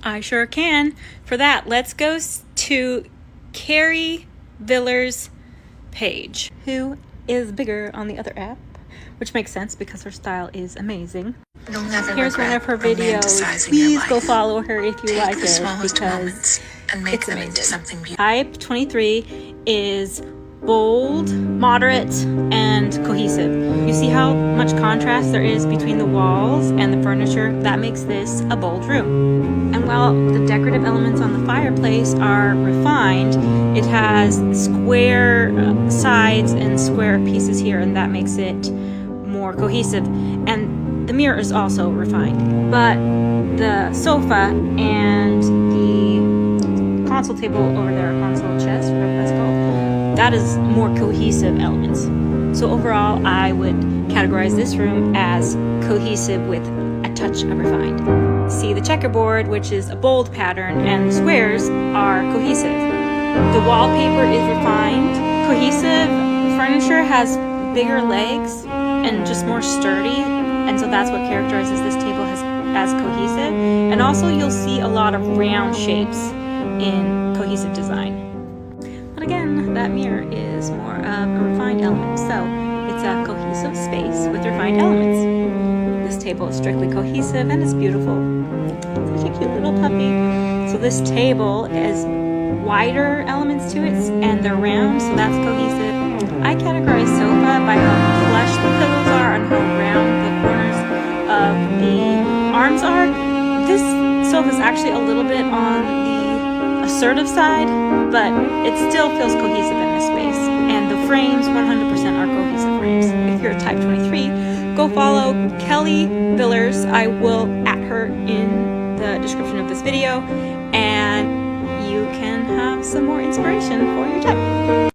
I sure can. For that, let's go to Kerry Villers' page, who is bigger on the other app, which makes sense because her style is amazing. Here's one of her videos. Please go follow her if you like it because and make it's them amazing. into something beautiful. Type 23 is bold, moderate, and cohesive. You see how much contrast there is between the walls and the furniture? That makes this a bold room. And while the decorative elements on the fireplace are refined, it has square sides and square pieces here, and that makes it more cohesive. And the mirror is also refined. But the sofa and the console table over there, console chest, whatever that's called, that is more cohesive elements. So overall, I would categorize this room as cohesive with a touch of refined. See the checkerboard, which is a bold pattern, and the squares are cohesive. The wallpaper is refined. Cohesive furniture has bigger legs and just more sturdy, and so that's what characterizes this table as cohesive. And also you'll see a lot of round shapes in cohesive design. But again, that mirror is more of a refined element, so it's a cohesive space with refined elements. This table is strictly cohesive and it's beautiful. Such a cute little puppy. So this table has wider elements to it and they're round, so that's cohesive. I categorize sofa by how plush the pillows are and how round the corners of the arms are. This sofa is actually a little bit on the assertive side, but it still feels cohesive in this space. And the frames 100% are cohesive frames. If you're a type 23, go follow Kerry Villers. I will at her in the description of this video, and you can have some more inspiration for your type.